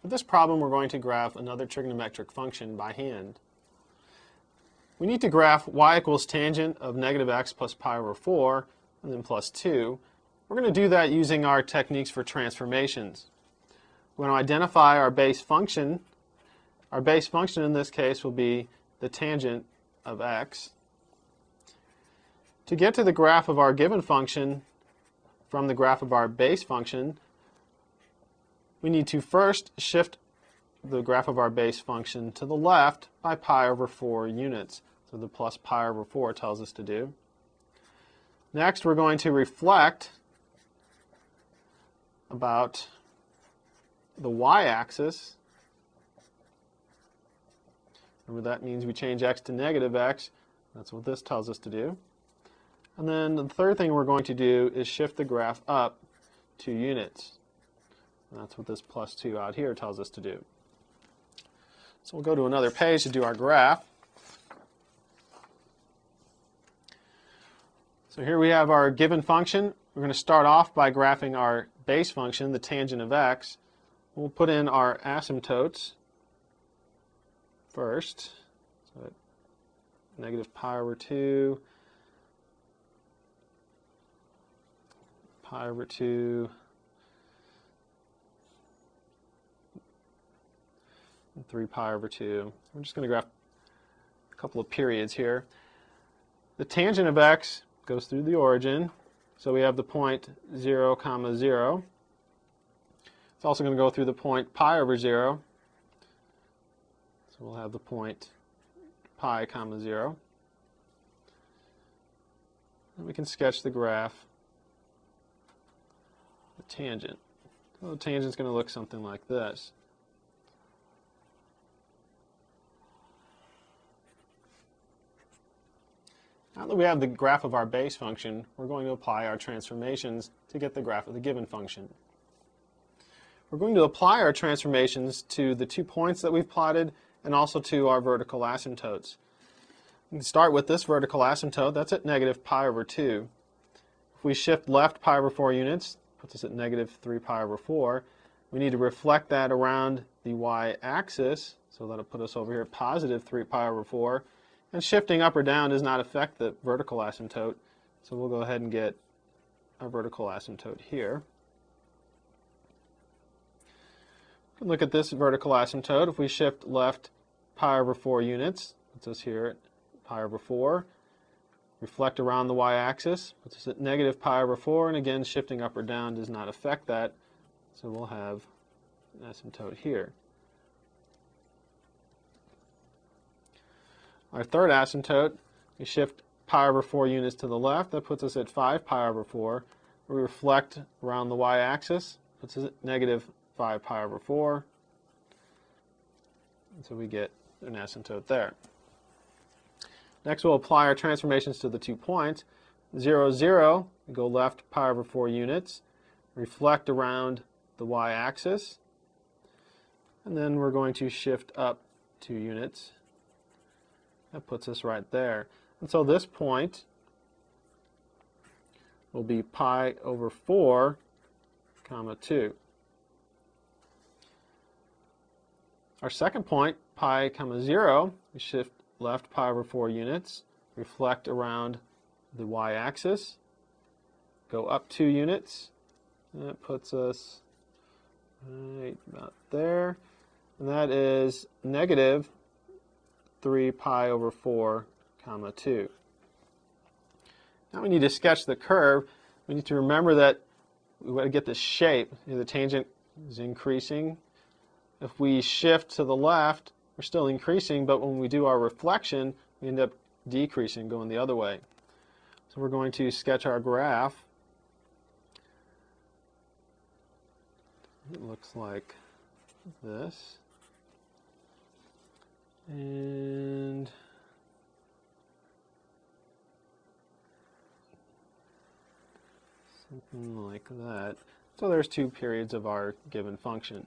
For this problem, we're going to graph another trigonometric function by hand. We need to graph y equals tangent of negative x plus pi over 4 and then plus 2. We're going to do that using our techniques for transformations. We're going to identify our base function. Our base function in this case will be the tangent of x. To get to the graph of our given function from the graph of our base function, we need to first shift the graph of our base function to the left by pi over 4 units. So the plus pi over 4 tells us to do. Next, we're going to reflect about the y-axis. Remember, that means we change x to negative x. That's what this tells us to do. And then the third thing we're going to do is shift the graph up 2 units. And that's what this plus 2 out here tells us to do. So we'll go to another page to do our graph. So here we have our given function. We're going to start off by graphing our base function, the tangent of x. We'll put in our asymptotes first. So negative pi over 2, pi over 2, and 3 pi over 2. We're just going to graph a couple of periods here. The tangent of x goes through the origin, so we have the point 0, 0. It's also going to go through the point pi over 0. So we'll have the point pi, 0. And we can sketch the graph, the tangent. So the tangent is going to look something like this. Now that we have the graph of our base function, we're going to apply our transformations to get the graph of the given function. We're going to apply our transformations to the 2 points that we've plotted and also to our vertical asymptotes. We can start with this vertical asymptote. That's at negative pi over 2. If we shift left pi over 4 units, puts us at negative 3 pi over 4. We need to reflect that around the y-axis, so that'll put us over here at positive 3 pi over 4. And shifting up or down does not affect the vertical asymptote, so we'll go ahead and get our vertical asymptote here. We can look at this vertical asymptote. If we shift left pi over 4 units, puts us here at pi over 4. Reflect around the y-axis, puts us at negative pi over 4, and again, shifting up or down does not affect that, so we'll have an asymptote here. Our third asymptote, we shift pi over 4 units to the left. That puts us at 5 pi over 4. We reflect around the y-axis, puts us at negative 5 pi over 4. And so we get an asymptote there. Next, we'll apply our transformations to the 2 points. 0, 0, we go left pi over 4 units. Reflect around the y-axis. And then we're going to shift up 2 units. That puts us right there. And so this point will be pi over 4, 2. Our second point, pi, 0, we shift left pi over 4 units, reflect around the y-axis, go up 2 units, and that puts us right about there. And that is negative 3 pi over 4, 2. Now we need to sketch the curve. We need to remember that we want to get this shape. The tangent is increasing. If we shift to the left, we're still increasing, but when we do our reflection, we end up decreasing, going the other way. So we're going to sketch our graph. It looks like this. And something like that. So there's 2 periods of our given function.